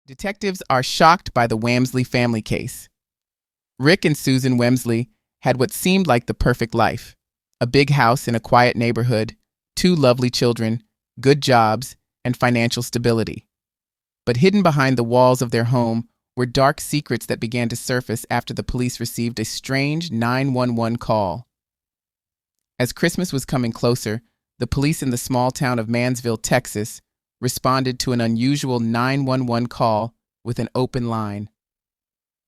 Detectives are shocked by the Wamsley family case. Rick and Susan Wamsley had what seemed like the perfect life. A big house in a quiet neighborhood, two lovely children, good jobs, and financial stability. But hidden behind the walls of their home were dark secrets that began to surface after the police received a strange 911 call. As Christmas was coming closer, the police in the small town of Mansville, Texas, responded to an unusual 911 call with an open line.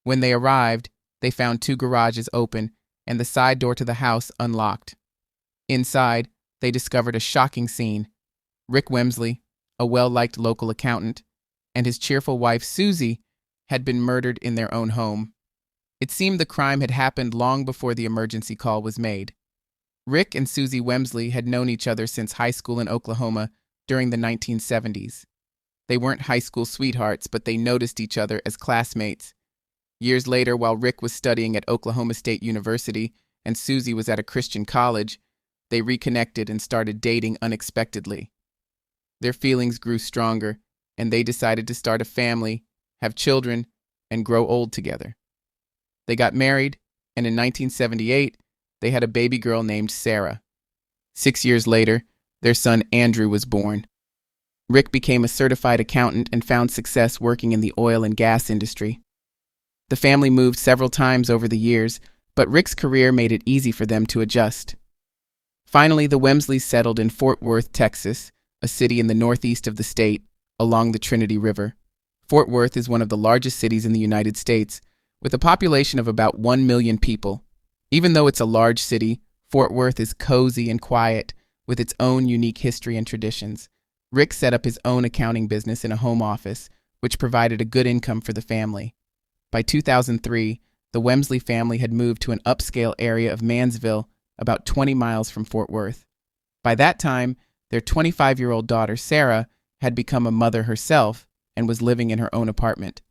When they arrived, they found two garages open and the side door to the house unlocked. Inside, they discovered a shocking scene. Rick Wamsley, a well-liked local accountant, and his cheerful wife Susie had been murdered in their own home. It seemed the crime had happened long before the emergency call was made. Rick and Susie Wamsley had known each other since high school in Oklahoma during the 1970s. They weren't high school sweethearts, but they noticed each other as classmates. Years later, while Rick was studying at Oklahoma State University and Susie was at a Christian college, they reconnected and started dating unexpectedly. Their feelings grew stronger, and they decided to start a family, have children, and grow old together. They got married, and in 1978, they had a baby girl named Sarah. 6 years later, their son Andrew was born. Rick became a certified accountant and found success working in the oil and gas industry. The family moved several times over the years, but Rick's career made it easy for them to adjust. Finally, the Wamsleys settled in Fort Worth, Texas, a city in the northeast of the state, along the Trinity River. Fort Worth is one of the largest cities in the United States, with a population of about 1 million people. Even though it's a large city, Fort Worth is cozy and quiet, with its own unique history and traditions. Rick set up his own accounting business in a home office, which provided a good income for the family. By 2003, the Wamsley family had moved to an upscale area of Mansville, about 20 miles from Fort Worth. By that time, their 25-year-old daughter, Sarah, had become a mother herself and was living in her own apartment.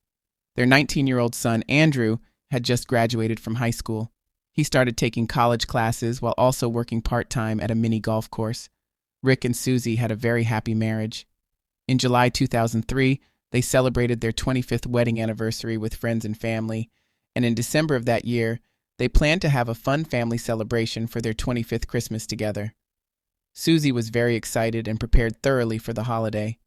Their 19-year-old son, Andrew, had just graduated from high school. He started taking college classes while also working part-time at a mini golf course. Rick and Susie had a very happy marriage. In July 2003, they celebrated their 25th wedding anniversary with friends and family, and in December of that year, they planned to have a fun family celebration for their 25th Christmas together. Susie was very excited and prepared thoroughly for the holiday.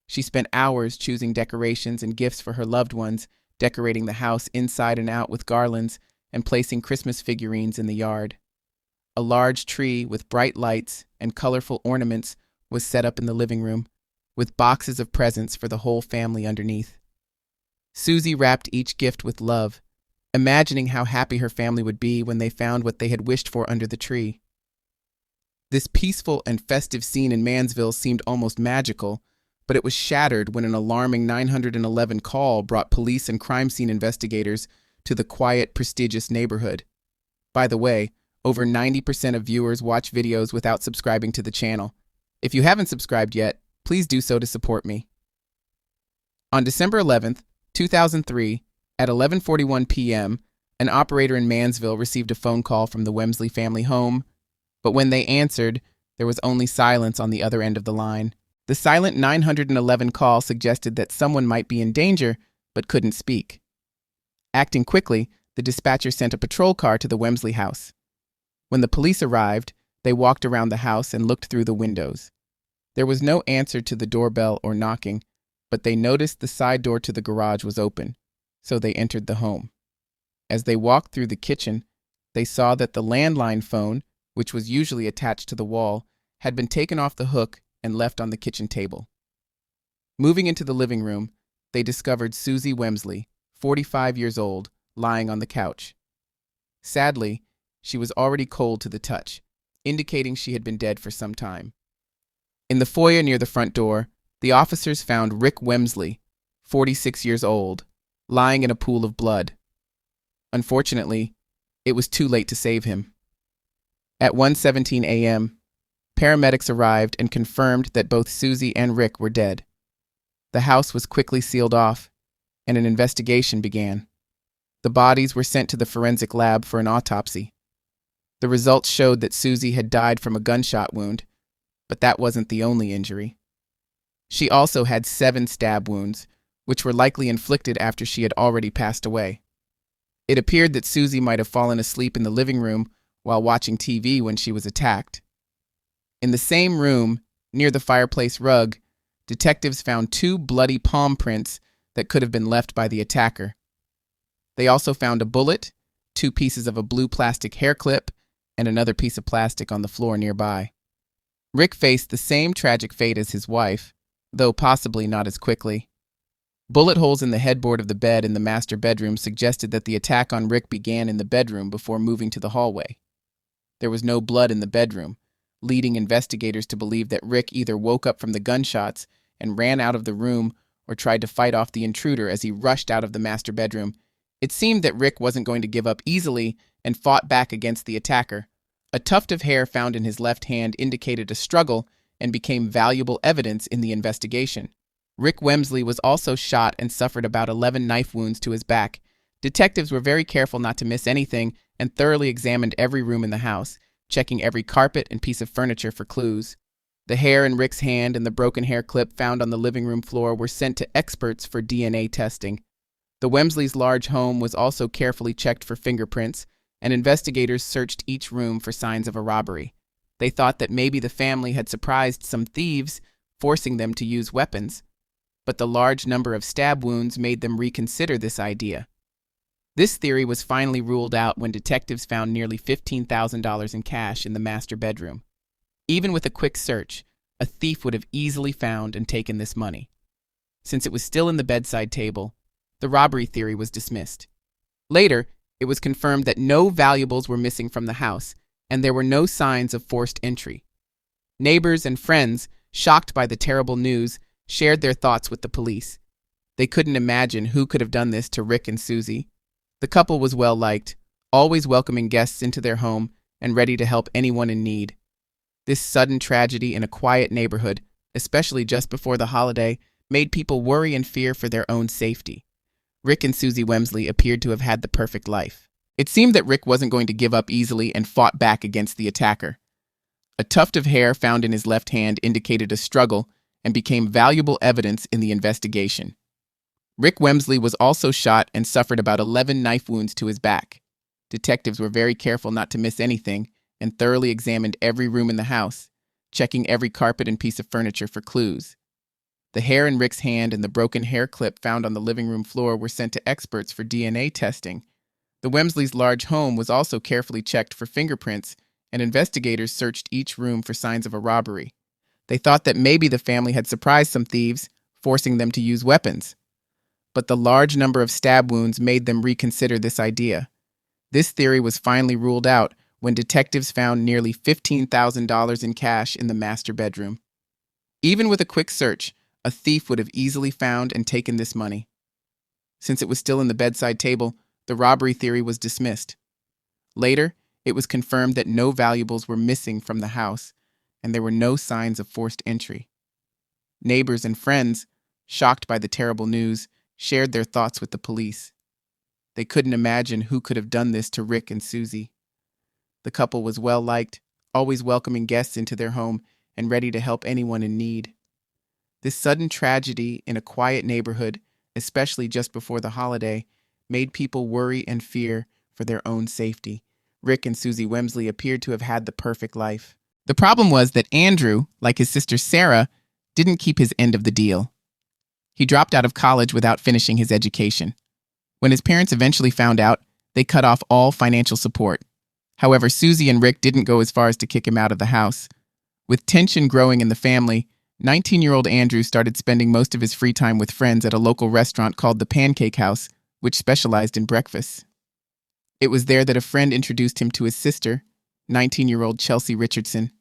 She spent hours choosing decorations and gifts for her loved ones, decorating the house inside and out with garlands, and placing Christmas figurines in the yard. A large tree with bright lights and colorful ornaments was set up in the living room, with boxes of presents for the whole family underneath. Susie wrapped each gift with love, imagining how happy her family would be when they found what they had wished for under the tree. This peaceful and festive scene in Mansville seemed almost magical, but it was shattered when an alarming 911 call brought police and crime scene investigators to the quiet, prestigious neighborhood. By the way, over 90% of viewers watch videos without subscribing to the channel. If you haven't subscribed yet, please do so to support me. On December 11th, 2003, at 11:41 p.m., an operator in Mansville received a phone call from the Wamsley family home, but when they answered, there was only silence on the other end of the line. The silent 911 call suggested that someone might be in danger, but couldn't speak. Acting quickly, the dispatcher sent a patrol car to the Wamsley house. When the police arrived, they walked around the house and looked through the windows. There was no answer to the doorbell or knocking, but they noticed the side door to the garage was open, so they entered the home. As they walked through the kitchen, they saw that the landline phone, which was usually attached to the wall, had been taken off the hook and left on the kitchen table. Moving into the living room, they discovered Susie Wamsley, 45 years old, lying on the couch. Sadly, she was already cold to the touch, indicating she had been dead for some time. In the foyer near the front door, the officers found Rick Wamsley, 46 years old, lying in a pool of blood. Unfortunately, it was too late to save him. At 1:17 a.m., paramedics arrived and confirmed that both Susie and Rick were dead. The house was quickly sealed off, and an investigation began. The bodies were sent to the forensic lab for an autopsy. The results showed that Susie had died from a gunshot wound, but that wasn't the only injury. She also had 7 stab wounds, which were likely inflicted after she had already passed away. It appeared that Susie might have fallen asleep in the living room while watching TV when she was attacked. In the same room, near the fireplace rug, detectives found 2 bloody palm prints that could have been left by the attacker. They also found a bullet, 2 pieces of a blue plastic hair clip, and another piece of plastic on the floor nearby. Rick faced the same tragic fate as his wife, though possibly not as quickly. Bullet holes in the headboard of the bed in the master bedroom suggested that the attack on Rick began in the bedroom before moving to the hallway. There was no blood in the bedroom, leading investigators to believe that Rick either woke up from the gunshots and ran out of the room or tried to fight off the intruder as he rushed out of the master bedroom. It seemed that Rick wasn't going to give up easily and fought back against the attacker. A tuft of hair found in his left hand indicated a struggle and became valuable evidence in the investigation. Rick Wamsley was also shot and suffered about 11 knife wounds to his back. Detectives were very careful not to miss anything and thoroughly examined every room in the house, checking every carpet and piece of furniture for clues. The hair in Rick's hand and the broken hair clip found on the living room floor were sent to experts for DNA testing. The Wamsleys' large home was also carefully checked for fingerprints, and investigators searched each room for signs of a robbery. They thought that maybe the family had surprised some thieves, forcing them to use weapons. But the large number of stab wounds made them reconsider this idea. This theory was finally ruled out when detectives found nearly $15,000 in cash in the master bedroom. Even with a quick search, a thief would have easily found and taken this money. Since it was still in the bedside table, the robbery theory was dismissed. Later, it was confirmed that no valuables were missing from the house, and there were no signs of forced entry. Neighbors and friends, shocked by the terrible news, shared their thoughts with the police. They couldn't imagine who could have done this to Rick and Susie. The couple was well liked, always welcoming guests into their home and ready to help anyone in need. This sudden tragedy in a quiet neighborhood, especially just before the holiday, made people worry and fear for their own safety. Rick and Susie Wamsley appeared to have had the perfect life. It seemed that Rick wasn't going to give up easily and fought back against the attacker. A tuft of hair found in his left hand indicated a struggle and became valuable evidence in the investigation. Rick Wamsley was also shot and suffered about 11 knife wounds to his back. Detectives were very careful not to miss anything and thoroughly examined every room in the house, checking every carpet and piece of furniture for clues. The hair in Rick's hand and the broken hair clip found on the living room floor were sent to experts for DNA testing. The Wamsleys' large home was also carefully checked for fingerprints, and investigators searched each room for signs of a robbery. They thought that maybe the family had surprised some thieves, forcing them to use weapons. But the large number of stab wounds made them reconsider this idea. This theory was finally ruled out when detectives found nearly $15,000 in cash in the master bedroom. Even with a quick search, a thief would have easily found and taken this money. Since it was still in the bedside table, the robbery theory was dismissed. Later, it was confirmed that no valuables were missing from the house, and there were no signs of forced entry. Neighbors and friends, shocked by the terrible news, shared their thoughts with the police. They couldn't imagine who could have done this to Rick and Susie. The couple was well liked, always welcoming guests into their home and ready to help anyone in need. This sudden tragedy in a quiet neighborhood, especially just before the holiday, made people worry and fear for their own safety. Rick and Susie Wamsley appeared to have had the perfect life. The problem was that Andrew, like his sister Sarah, didn't keep his end of the deal. He dropped out of college without finishing his education. When his parents eventually found out, they cut off all financial support. However, Susie and Rick didn't go as far as to kick him out of the house. With tension growing in the family, 19-year-old Andrew started spending most of his free time with friends at a local restaurant called the Pancake House, which specialized in breakfasts. It was there that a friend introduced him to his sister, 19-year-old Chelsea Richardson.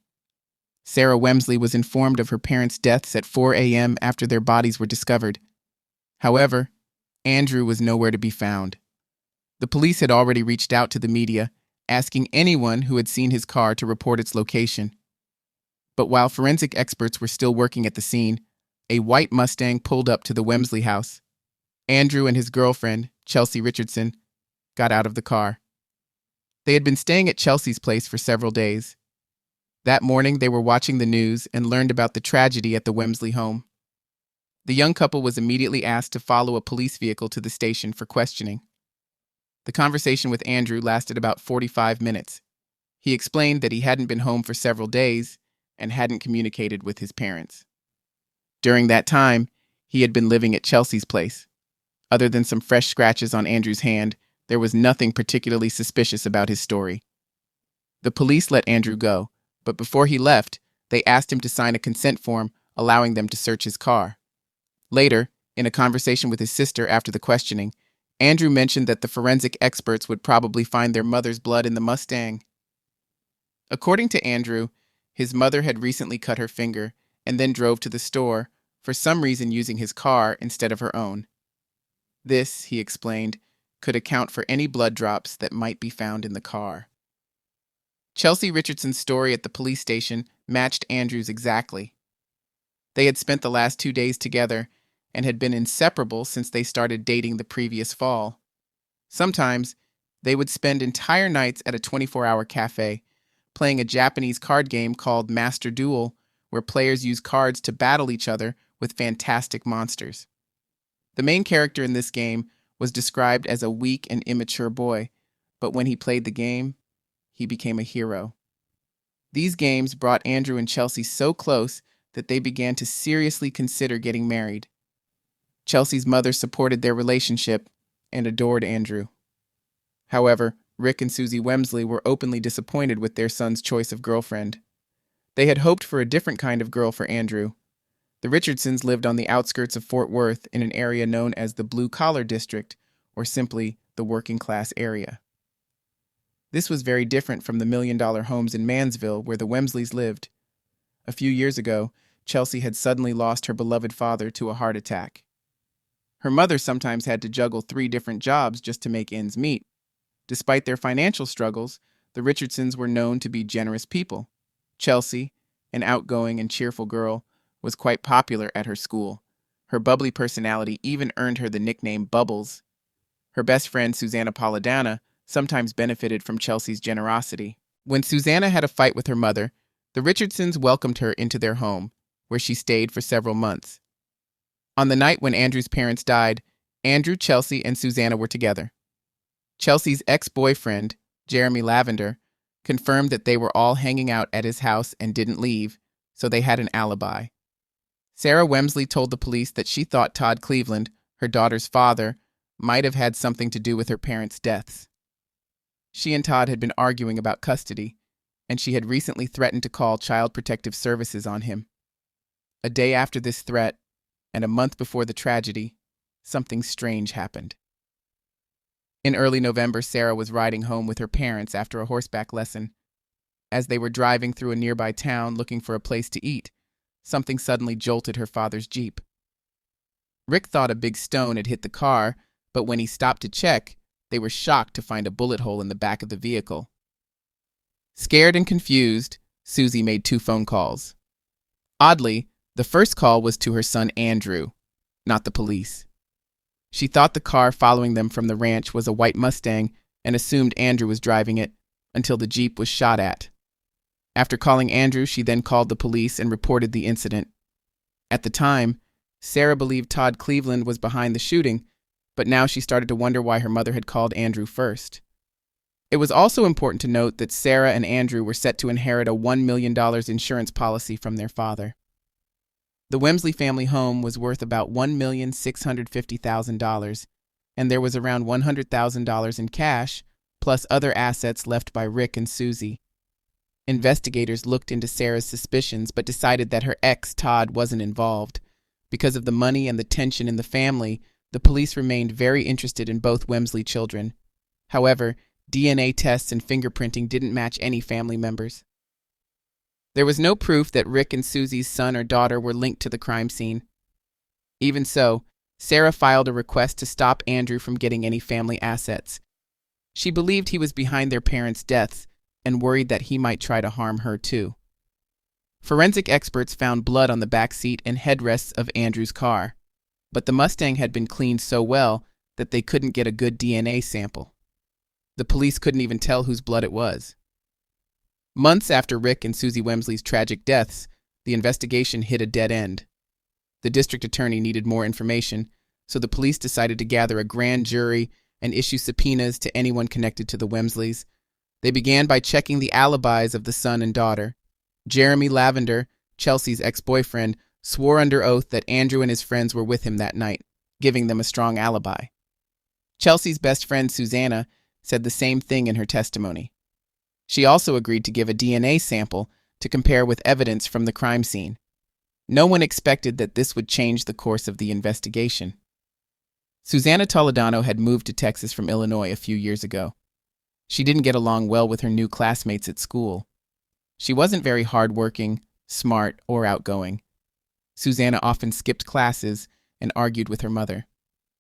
Sarah Wamsley was informed of her parents' deaths at 4 a.m. after their bodies were discovered. However, Andrew was nowhere to be found. The police had already reached out to the media, asking anyone who had seen his car to report its location. But while forensic experts were still working at the scene, a white Mustang pulled up to the Wamsley house. Andrew and his girlfriend, Chelsea Richardson, got out of the car. They had been staying at Chelsea's place for several days. That morning, they were watching the news and learned about the tragedy at the Wamsley home. The young couple was immediately asked to follow a police vehicle to the station for questioning. The conversation with Andrew lasted about 45 minutes. He explained that he hadn't been home for several days and hadn't communicated with his parents. During that time, he had been living at Chelsea's place. Other than some fresh scratches on Andrew's hand, there was nothing particularly suspicious about his story. The police let Andrew go, but before he left, they asked him to sign a consent form allowing them to search his car. Later, in a conversation with his sister after the questioning, Andrew mentioned that the forensic experts would probably find their mother's blood in the Mustang. According to Andrew, his mother had recently cut her finger and then drove to the store, for some reason using his car instead of her own. This, he explained, could account for any blood drops that might be found in the car. Chelsea Richardson's story at the police station matched Andrew's exactly. They had spent the last 2 days together and had been inseparable since they started dating the previous fall. Sometimes, they would spend entire nights at a 24-hour cafe, playing a Japanese card game called Master Duel, where players use cards to battle each other with fantastic monsters. The main character in this game was described as a weak and immature boy, but when he played the game, he became a hero. These games brought Andrew and Chelsea so close that they began to seriously consider getting married. Chelsea's mother supported their relationship and adored Andrew. However, Rick and Susie Wamsley were openly disappointed with their son's choice of girlfriend. They had hoped for a different kind of girl for Andrew. The Richardsons lived on the outskirts of Fort Worth in an area known as the Blue Collar District, or simply the working class area. This was very different from the million-dollar homes in Mansville where the Wamsleys lived. A few years ago, Chelsea had suddenly lost her beloved father to a heart attack. Her mother sometimes had to juggle 3 different jobs just to make ends meet. Despite their financial struggles, the Richardsons were known to be generous people. Chelsea, an outgoing and cheerful girl, was quite popular at her school. Her bubbly personality even earned her the nickname Bubbles. Her best friend, Susanna Polidana, sometimes benefited from Chelsea's generosity. When Susanna had a fight with her mother, the Richardsons welcomed her into their home, where she stayed for several months. On the night when Andrew's parents died, Andrew, Chelsea, and Susanna were together. Chelsea's ex-boyfriend, Jeremy Lavender, confirmed that they were all hanging out at his house and didn't leave, so they had an alibi. Sarah Wamsley told the police that she thought Todd Cleveland, her daughter's father, might have had something to do with her parents' deaths. She and Todd had been arguing about custody, and she had recently threatened to call Child Protective Services on him. A day after this threat, and a month before the tragedy, something strange happened. In early November, Sarah was riding home with her parents after a horseback lesson. As they were driving through a nearby town looking for a place to eat, something suddenly jolted her father's Jeep. Rick thought a big stone had hit the car, but when he stopped to check, they were shocked to find a bullet hole in the back of the vehicle. Scared and confused, Susie made 2 phone calls. Oddly, the first call was to her son Andrew, not the police. She thought the car following them from the ranch was a white Mustang and assumed Andrew was driving it until the Jeep was shot at. After calling Andrew, she then called the police and reported the incident. At the time, Sarah believed Todd Cleveland was behind the shooting, but now she started to wonder why her mother had called Andrew first. It was also important to note that Sarah and Andrew were set to inherit a $1 million insurance policy from their father. The Wamsley family home was worth about $1,650,000, and there was around $100,000 in cash, plus other assets left by Rick and Susie. Investigators looked into Sarah's suspicions but decided that her ex, Todd, wasn't involved. Because of the money and the tension in the family, the police remained very interested in both Wamsley children. However, DNA tests and fingerprinting didn't match any family members. There was no proof that Rick and Susie's son or daughter were linked to the crime scene. Even so, Sarah filed a request to stop Andrew from getting any family assets. She believed he was behind their parents' deaths and worried that he might try to harm her too. Forensic experts found blood on the back seat and headrests of Andrew's car, but the Mustang had been cleaned so well that they couldn't get a good DNA sample. The police couldn't even tell whose blood it was. Months after Rick and Susie Wamsley's tragic deaths, the investigation hit a dead end. The district attorney needed more information, so the police decided to gather a grand jury and issue subpoenas to anyone connected to the Wamsleys. They began by checking the alibis of the son and daughter. Jeremy Lavender, Chelsea's ex-boyfriend, swore under oath that Andrew and his friends were with him that night, giving them a strong alibi. Chelsea's best friend, Susanna, said the same thing in her testimony. She also agreed to give a DNA sample to compare with evidence from the crime scene. No one expected that this would change the course of the investigation. Susanna Toledano had moved to Texas from Illinois a few years ago. She didn't get along well with her new classmates at school. She wasn't very hardworking, smart, or outgoing. Susanna often skipped classes and argued with her mother.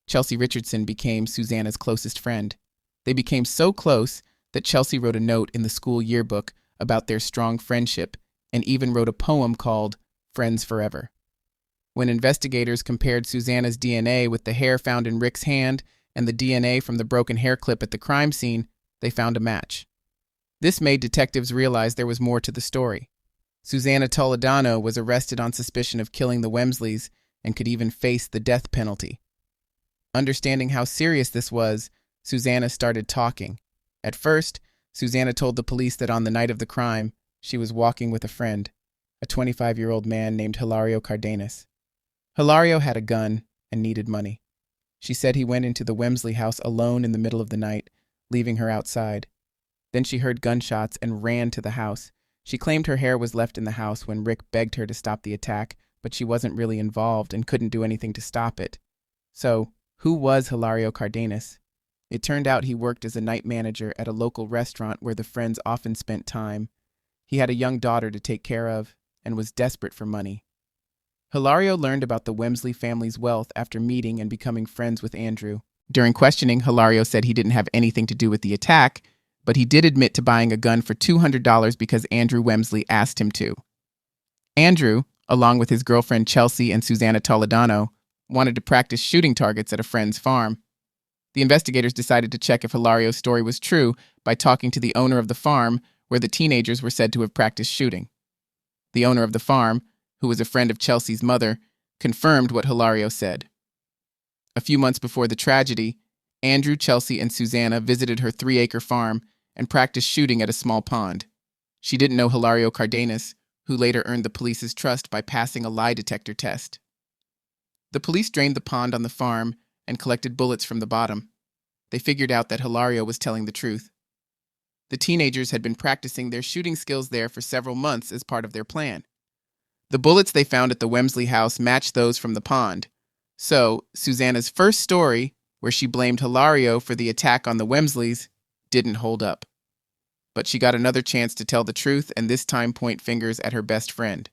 Chelsea Richardson became Susanna's closest friend. They became so close that Chelsea wrote a note in the school yearbook about their strong friendship and even wrote a poem called Friends Forever. When investigators compared Susanna's DNA with the hair found in Rick's hand and the DNA from the broken hair clip at the crime scene, they found a match. This made detectives realize there was more to the story. Susanna Toledano was arrested on suspicion of killing the Wamsleys and could even face the death penalty. Understanding how serious this was, Susanna started talking. At first, Susanna told the police that on the night of the crime, she was walking with a friend, a 25-year-old man named Hilario Cardenas. Hilario had a gun and needed money. She said he went into the Wamsley house alone in the middle of the night, leaving her outside. Then she heard gunshots and ran to the house. She claimed her hair was left in the house when Rick begged her to stop the attack, but she wasn't really involved and couldn't do anything to stop it. So, who was Hilario Cardenas? It turned out he worked as a night manager at a local restaurant where the friends often spent time. He had a young daughter to take care of and was desperate for money. Hilario learned about the Wamsley family's wealth after meeting and becoming friends with Andrew. During questioning, Hilario said he didn't have anything to do with the attack, but he did admit to buying a gun for $200 because Andrew Wamsley asked him to. Andrew, along with his girlfriend Chelsea and Susanna Toledano, wanted to practice shooting targets at a friend's farm. The investigators decided to check if Hilario's story was true by talking to the owner of the farm where the teenagers were said to have practiced shooting. The owner of the farm, who was a friend of Chelsea's mother, confirmed what Hilario said. A few months before the tragedy, Andrew, Chelsea, and Susanna visited her 3-acre farm and practiced shooting at a small pond. She didn't know Hilario Cardenas, who later earned the police's trust by passing a lie detector test. The police drained the pond on the farm and collected bullets from the bottom. They figured out that Hilario was telling the truth. The teenagers had been practicing their shooting skills there for several months as part of their plan. The bullets they found at the Wamsley house matched those from the pond. So, Susanna's first story, where she blamed Hilario for the attack on the Wamsleys, didn't hold up. But she got another chance to tell the truth and this time point fingers at her best friend.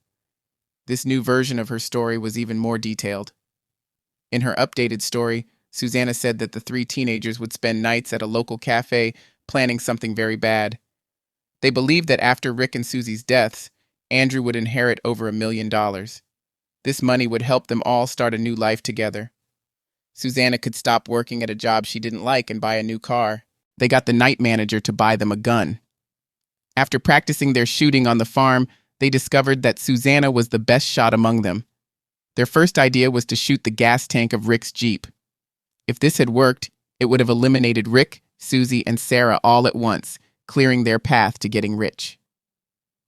This new version of her story was even more detailed. In her updated story, Susanna said that the 3 teenagers would spend nights at a local cafe planning something very bad. They believed that after Rick and Susie's deaths, Andrew would inherit over $1 million. This money would help them all start a new life together. Susanna could stop working at a job she didn't like and buy a new car. They got the night manager to buy them a gun. After practicing their shooting on the farm, they discovered that Susanna was the best shot among them. Their first idea was to shoot the gas tank of Rick's Jeep. If this had worked, it would have eliminated Rick, Susie, and Sarah all at once, clearing their path to getting rich.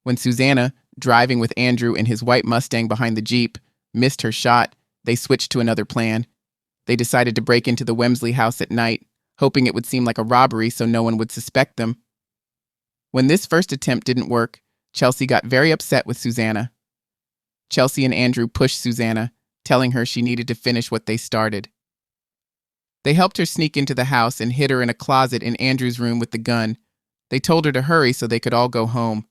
When Susanna, driving with Andrew in his white Mustang behind the Jeep, missed her shot, they switched to another plan. They decided to break into the Wamsley house at night, hoping it would seem like a robbery so no one would suspect them. When this first attempt didn't work, Chelsea got very upset with Susanna. Chelsea and Andrew pushed Susanna, telling her she needed to finish what they started. They helped her sneak into the house and hid her in a closet in Andrew's room with the gun. They told her to hurry so they could all go home.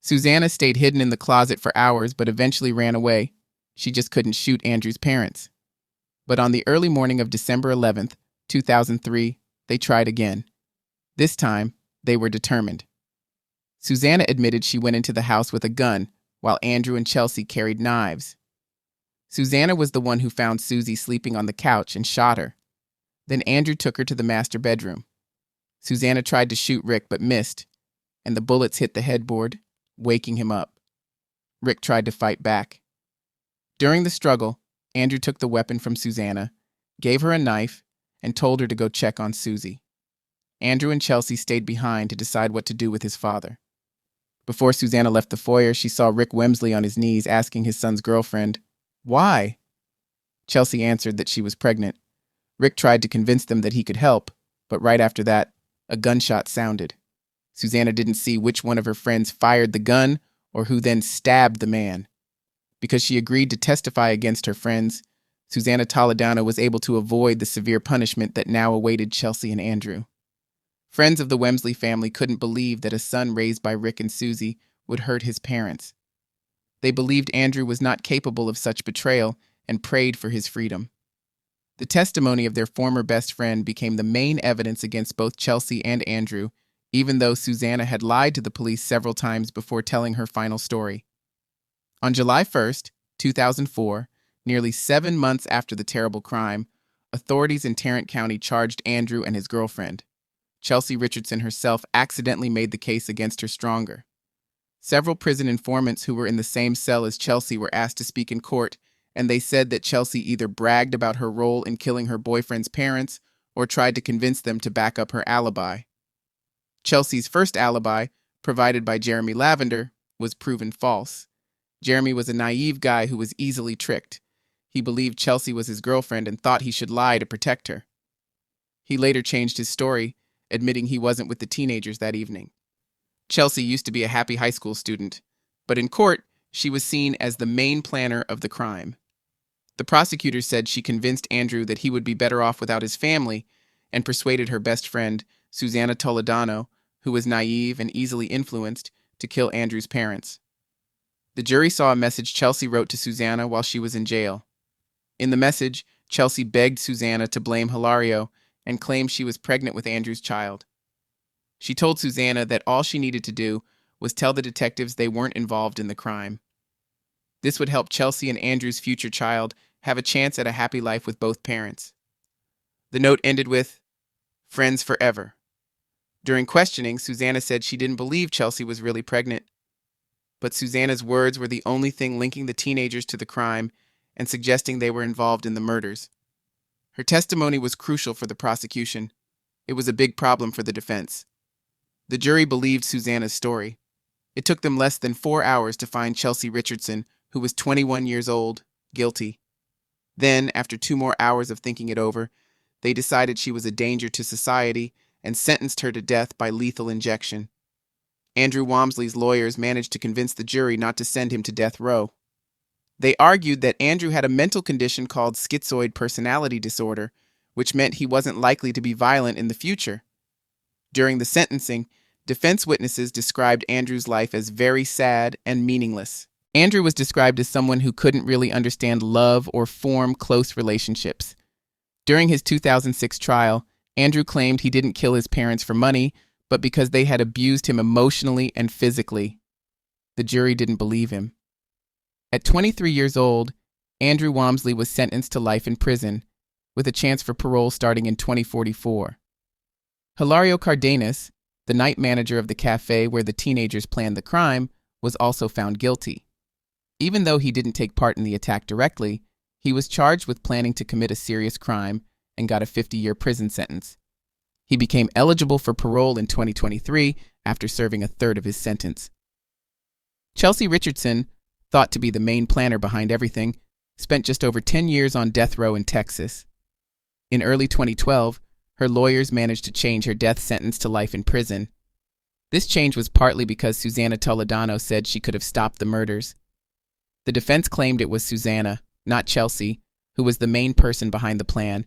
Susanna stayed hidden in the closet for hours but eventually ran away. She just couldn't shoot Andrew's parents. But on the early morning of December 11th, 2003, they tried again. This time, they were determined. Susanna admitted she went into the house with a gun, while Andrew and Chelsea carried knives. Susanna was the one who found Susie sleeping on the couch and shot her. Then Andrew took her to the master bedroom. Susanna tried to shoot Rick but missed, and the bullets hit the headboard, waking him up. Rick tried to fight back. During the struggle, Andrew took the weapon from Susanna, gave her a knife, and told her to go check on Susie. Andrew and Chelsea stayed behind to decide what to do with his father. Before Susanna left the foyer, she saw Rick Wamsley on his knees asking his son's girlfriend, "Why?" Chelsea answered that she was pregnant. Rick tried to convince them that he could help, but right after that, a gunshot sounded. Susanna didn't see which one of her friends fired the gun or who then stabbed the man. Because she agreed to testify against her friends, Susanna Toledano was able to avoid the severe punishment that now awaited Chelsea and Andrew. Friends of the Wamsley family couldn't believe that a son raised by Rick and Susie would hurt his parents. They believed Andrew was not capable of such betrayal and prayed for his freedom. The testimony of their former best friend became the main evidence against both Chelsea and Andrew, even though Susanna had lied to the police several times before telling her final story. On July 1st, 2004, nearly 7 months after the terrible crime, authorities in Tarrant County charged Andrew and his girlfriend. Chelsea Richardson herself accidentally made the case against her stronger. Several prison informants who were in the same cell as Chelsea were asked to speak in court, and they said that Chelsea either bragged about her role in killing her boyfriend's parents or tried to convince them to back up her alibi. Chelsea's first alibi, provided by Jeremy Lavender, was proven false. Jeremy was a naive guy who was easily tricked. He believed Chelsea was his girlfriend and thought he should lie to protect her. He later changed his story, admitting he wasn't with the teenagers that evening. Chelsea used to be a happy high school student, but in court, she was seen as the main planner of the crime. The prosecutor said she convinced Andrew that he would be better off without his family and persuaded her best friend, Susanna Toledano, who was naive and easily influenced, to kill Andrew's parents. The jury saw a message Chelsea wrote to Susanna while she was in jail. In the message, Chelsea begged Susanna to blame Hilario and claimed she was pregnant with Andrew's child. She told Susanna that all she needed to do was tell the detectives they weren't involved in the crime. This would help Chelsea and Andrew's future child have a chance at a happy life with both parents. The note ended with, "Friends forever." During questioning, Susanna said she didn't believe Chelsea was really pregnant. But Susanna's words were the only thing linking the teenagers to the crime and suggesting they were involved in the murders. Her testimony was crucial for the prosecution. It was a big problem for the defense. The jury believed Susanna's story. It took them less than 4 hours to find Chelsea Richardson, who was 21 years old, guilty. Then, after 2 more hours of thinking it over, they decided she was a danger to society and sentenced her to death by lethal injection. Andrew Wamsley's lawyers managed to convince the jury not to send him to death row. They argued that Andrew had a mental condition called schizoid personality disorder, which meant he wasn't likely to be violent in the future. During the sentencing, defense witnesses described Andrew's life as very sad and meaningless. Andrew was described as someone who couldn't really understand love or form close relationships. During his 2006 trial, Andrew claimed he didn't kill his parents for money, but because they had abused him emotionally and physically. The jury didn't believe him. At 23 years old, Andrew Wamsley was sentenced to life in prison, with a chance for parole starting in 2044. Hilario Cardenas, the night manager of the cafe where the teenagers planned the crime, was also found guilty. Even though he didn't take part in the attack directly, he was charged with planning to commit a serious crime and got a 50-year prison sentence. He became eligible for parole in 2023 after serving a third of his sentence. Chelsea Richardson, thought to be the main planner behind everything, spent just over 10 years on death row in Texas. In early 2012, her lawyers managed to change her death sentence to life in prison. This change was partly because Susanna Toledano said she could have stopped the murders. The defense claimed it was Susanna, not Chelsea, who was the main person behind the plan.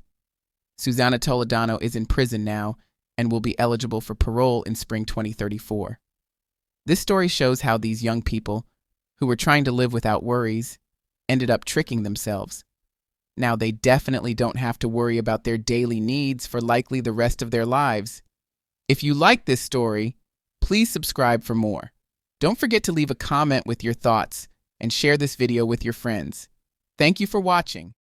Susanna Toledano is in prison now and will be eligible for parole in spring 2034. This story shows how these young people, who were trying to live without worries, ended up tricking themselves. Now they definitely don't have to worry about their daily needs for likely the rest of their lives. If you like this story, please subscribe for more. Don't forget to leave a comment with your thoughts and share this video with your friends. Thank you for watching.